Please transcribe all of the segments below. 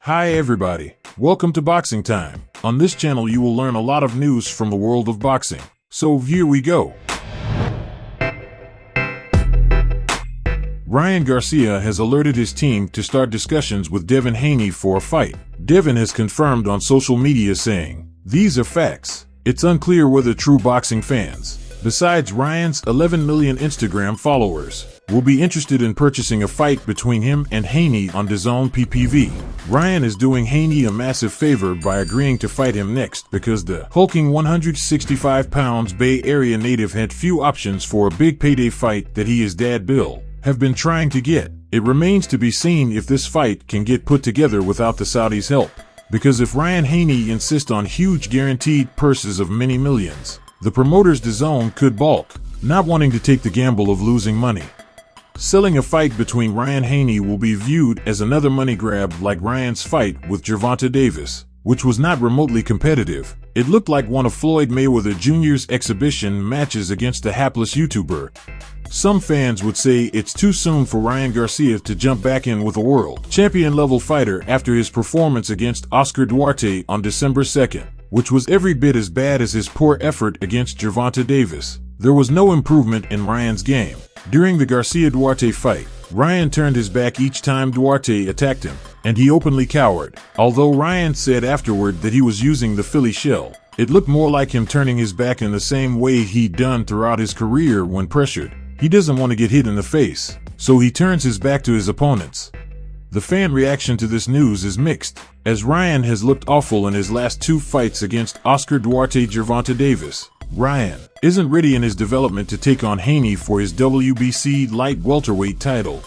Hi everybody, welcome to Boxing Time. On this channel you will learn a lot of news from the world of boxing. So here we go. Ryan Garcia has alerted his team to start discussions with Devin Haney for a fight. Devin has confirmed on social media saying, "These are facts. It's unclear whether true boxing fans, besides Ryan's 11 million Instagram followers, will be interested in purchasing a fight between him and Haney on DAZN PPV. Ryan is doing Haney a massive favor by agreeing to fight him next because the hulking 165 pounds Bay Area native had few options for a big payday fight that he, his dad Bill, have been trying to get. It remains to be seen if this fight can get put together without the Saudis' help. Because if Ryan Haney insists on huge guaranteed purses of many millions, the promoters DAZN could balk, not wanting to take the gamble of losing money. Selling a fight between Ryan Haney will be viewed as another money grab like Ryan's fight with Gervonta Davis, which was not remotely competitive. It looked like one of Floyd Mayweather Jr.'s exhibition matches against a hapless YouTuber. Some fans would say it's too soon for Ryan Garcia to jump back in with a world champion level fighter after his performance against Oscar Duarte on December 2nd, which was every bit as bad as his poor effort against Gervonta Davis. There was no improvement in Ryan's game. During the Garcia-Duarte fight, Ryan turned his back each time Duarte attacked him, and he openly cowered. Although Ryan said afterward that he was using the Philly shell, it looked more like him turning his back in the same way he'd done throughout his career when pressured. He doesn't want to get hit in the face, so he turns his back to his opponents. The fan reaction to this news is mixed, as Ryan has looked awful in his last two fights against Oscar Duarte Gervonta Davis. Ryan isn't ready in his development to take on Haney for his WBC light welterweight title.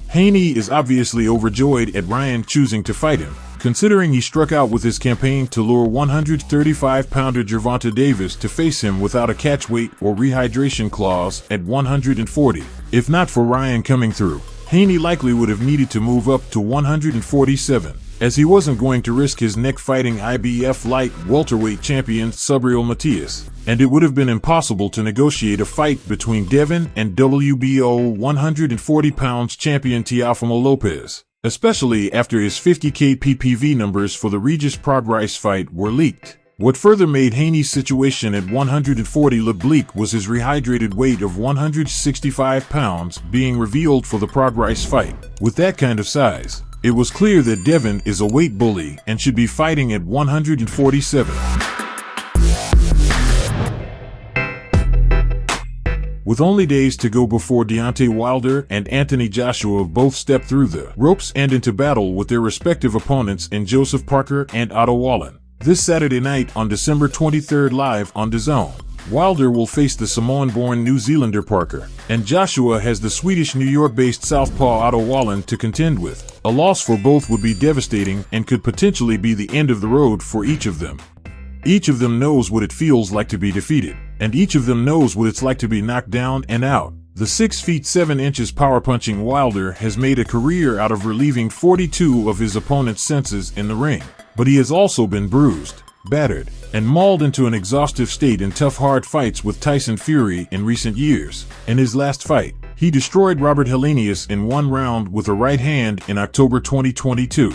Haney is obviously overjoyed at Ryan choosing to fight him, considering he struck out with his campaign to lure 135-pounder Gervonta Davis to face him without a catchweight or rehydration clause at 140. If not for Ryan coming through, Haney likely would have needed to move up to 147. As he wasn't going to risk his neck fighting IBF light welterweight champion Subriel Matias, and it would have been impossible to negotiate a fight between Devin and WBO 140 pounds champion Teofimo Lopez, especially after his 50K PPV numbers for the Regis Prograis fight were leaked. What further made Haney's situation at 140 look bleak was his rehydrated weight of 165 pounds being revealed for the Prograis fight. With that kind of size, it was clear that Devin is a weight bully and should be fighting at 147. With only days to go before Deontay Wilder and Anthony Joshua both step through the ropes and into battle with their respective opponents in Joseph Parker and Otto Wallin, this Saturday night on December 23rd live on DAZN, Wilder will face the Samoan-born New Zealander Parker, and Joshua has the Swedish-New York-based southpaw Otto Wallin to contend with. A loss for both would be devastating and could potentially be the end of the road for each of them. Each of them knows what it feels like to be defeated, and each of them knows what it's like to be knocked down and out. The 6 feet 7 inches power-punching Wilder has made a career out of relieving 42 of his opponent's senses in the ring, but he has also been bruised, battered, and mauled into an exhaustive state in tough hard fights with Tyson Fury in recent years. In his last fight, he destroyed Robert Helenius in one round with a right hand in October 2022.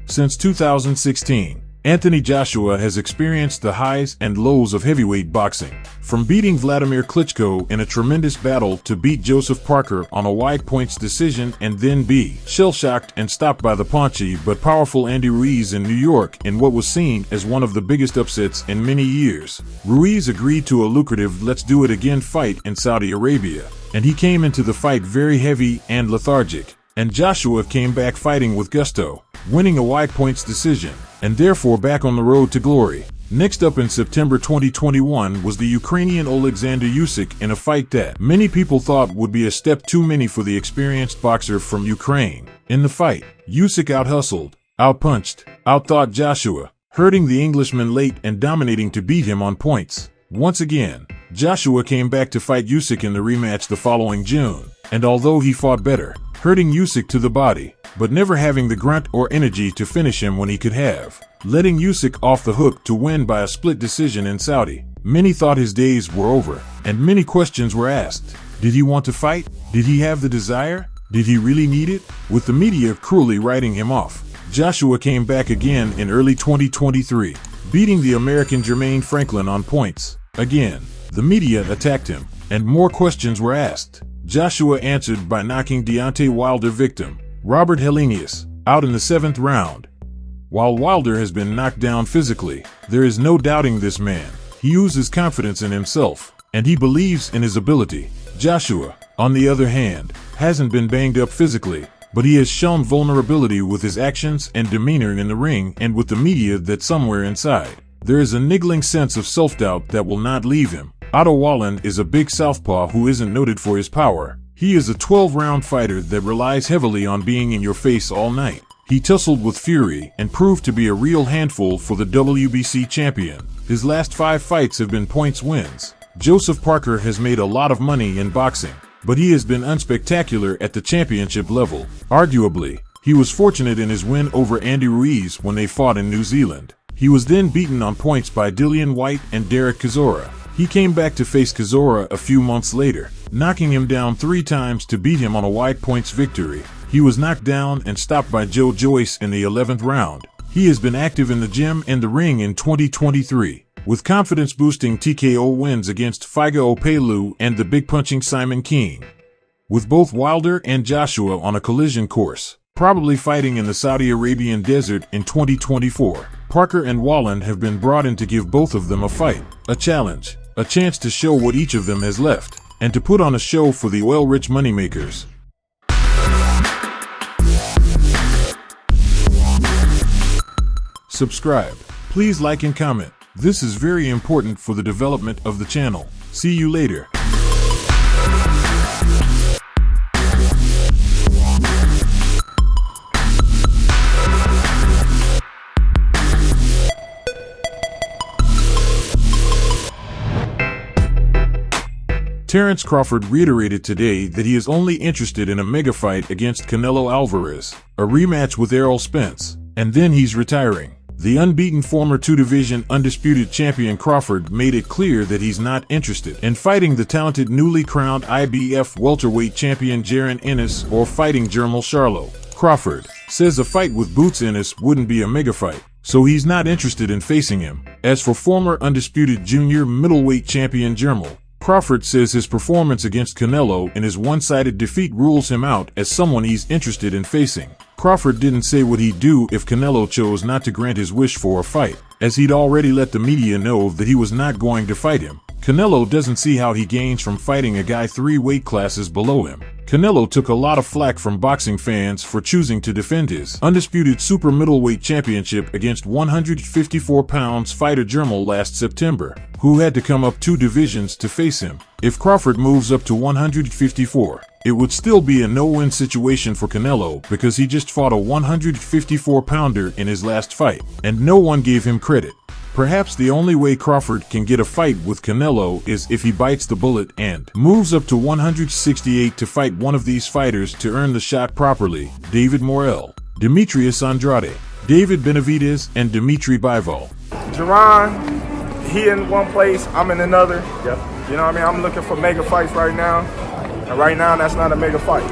Since 2016, Anthony Joshua has experienced the highs and lows of heavyweight boxing, from beating Vladimir Klitschko in a tremendous battle to beat Joseph Parker on a wide points decision and then be shell-shocked and stopped by the paunchy but powerful Andy Ruiz in New York in what was seen as one of the biggest upsets in many years. Ruiz agreed to a lucrative "let's do it again" fight in Saudi Arabia, and he came into the fight very heavy and lethargic, and Joshua came back fighting with gusto, winning a wide points decision, and therefore back on the road to glory. Next up in September 2021 was the Ukrainian Oleksandr Usyk in a fight that many people thought would be a step too many for the experienced boxer from Ukraine. In the fight, Usyk out-hustled, out-punched, out-thought Joshua, hurting the Englishman late and dominating to beat him on points. Once again, Joshua came back to fight Usyk in the rematch the following June, and although he fought better, hurting Usyk to the body, but never having the grunt or energy to finish him when he could have, letting Usyk off the hook to win by a split decision in Saudi. Many thought his days were over, and many questions were asked. Did he want to fight? Did he have the desire? Did he really need it? With the media cruelly writing him off, Joshua came back again in early 2023, beating the American Jermaine Franklin on points. Again, the media attacked him, and more questions were asked. Joshua answered by knocking Deontay Wilder victim, Robert Helenius, out in the 7th round. While Wilder has been knocked down physically, there is no doubting this man. He oozes confidence in himself, and he believes in his ability. Joshua, on the other hand, hasn't been banged up physically, but he has shown vulnerability with his actions and demeanor in the ring and with the media that somewhere inside, there is a niggling sense of self-doubt that will not leave him. Otto Wallin is a big southpaw who isn't noted for his power. He is a 12-round fighter that relies heavily on being in your face all night. He tussled with Fury and proved to be a real handful for the WBC champion. His last 5 fights have been points wins. Joseph Parker has made a lot of money in boxing, but he has been unspectacular at the championship level. Arguably, he was fortunate in his win over Andy Ruiz when they fought in New Zealand. He was then beaten on points by Dillian Whyte and Derek Chisora. He came back to face Chisora a few months later, knocking him down 3 times to beat him on a wide points victory. He was knocked down and stopped by Joe Joyce in the 11th round. He has been active in the gym and the ring in 2023, with confidence-boosting TKO wins against Figa Opelu and the big-punching Simon King. With both Wilder and Joshua on a collision course, probably fighting in the Saudi Arabian desert in 2024, Parker and Wallin have been brought in to give both of them a fight, a challenge, a chance to show what each of them has left, and to put on a show for the oil-rich moneymakers. Subscribe. Please like and comment. This is very important for the development of the channel. See you later. Terence Crawford reiterated today that he is only interested in a mega fight against Canelo Alvarez, a rematch with Errol Spence, and then he's retiring. The unbeaten former 2-division undisputed champion Crawford made it clear that he's not interested in fighting the talented newly crowned IBF welterweight champion Jaron Ennis or fighting Jermall Charlo. Crawford says a fight with Boots Ennis wouldn't be a mega fight, so he's not interested in facing him. As for former undisputed junior middleweight champion Jermall, Crawford says his performance against Canelo in his one-sided defeat rules him out as someone he's interested in facing. Crawford didn't say what he'd do if Canelo chose not to grant his wish for a fight, as he'd already let the media know that he was not going to fight him. Canelo doesn't see how he gains from fighting a guy 3 weight classes below him. Canelo took a lot of flack from boxing fans for choosing to defend his undisputed super middleweight championship against 154 pounds fighter Jermall last September, who had to come up 2 divisions to face him. If Crawford moves up to 154, it would still be a no-win situation for Canelo because he just fought a 154-pounder in his last fight, and no one gave him credit. Perhaps the only way Crawford can get a fight with Canelo is if he bites the bullet and moves up to 168 to fight one of these fighters to earn the shot properly. David Morrell, Demetrius Andrade, David Benavidez, and Dmitry Bivol. Jerron, he in one place, I'm in another. Yep. You know what I mean? I'm looking for mega fights right now. And right now, that's not a mega fight.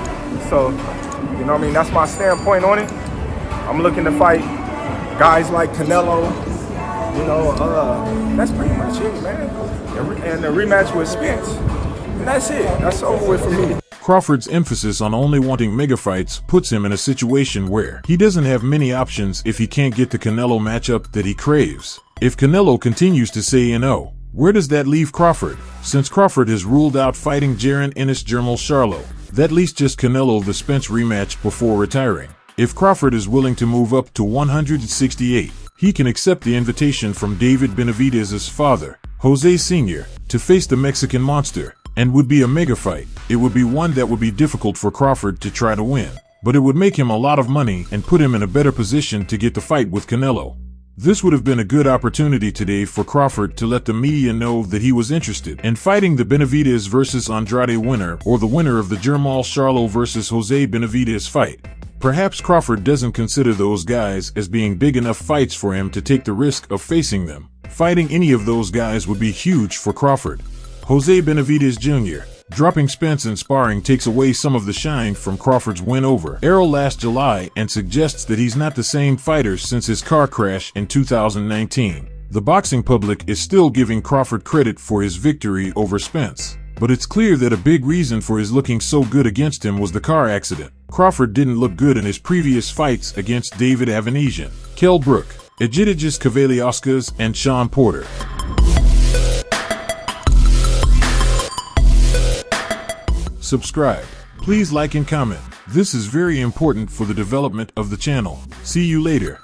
So, you know what I mean? That's my standpoint on it. I'm looking to fight guys like Canelo. You know, that's pretty much it, man. And the rematch with Spence. And that's it. That's over with for me. Crawford's emphasis on only wanting mega fights puts him in a situation where he doesn't have many options if he can't get the Canelo matchup that he craves. If Canelo continues to say no, where does that leave Crawford? Since Crawford has ruled out fighting Jaron Ennis Jermall Charlo, that leaves just Canelo the Spence rematch before retiring. If Crawford is willing to move up to 168, he can accept the invitation from David Benavidez's father, Jose Sr., to face the Mexican monster, and would be a mega fight. It would be one that would be difficult for Crawford to try to win, but it would make him a lot of money and put him in a better position to get the fight with Canelo. This would have been a good opportunity today for Crawford to let the media know that he was interested in fighting the Benavidez versus Andrade winner or the winner of the Jermall Charlo versus Jose Benavidez fight. Perhaps Crawford doesn't consider those guys as being big enough fights for him to take the risk of facing them. Fighting any of those guys would be huge for Crawford. Jose Benavidez Jr., Dropping Spence in sparring takes away some of the shine from Crawford's win over Errol last July and suggests that he's not the same fighter since his car crash in 2019. The boxing public is still giving Crawford credit for his victory over Spence, but it's clear that a big reason for his looking so good against him was the car accident. Crawford didn't look good in his previous fights against David Avanesian, Kell Brook, Egidijus Kavaliauskas, and Sean Porter. Subscribe. Please like and comment. This is very important for the development of the channel. See you later.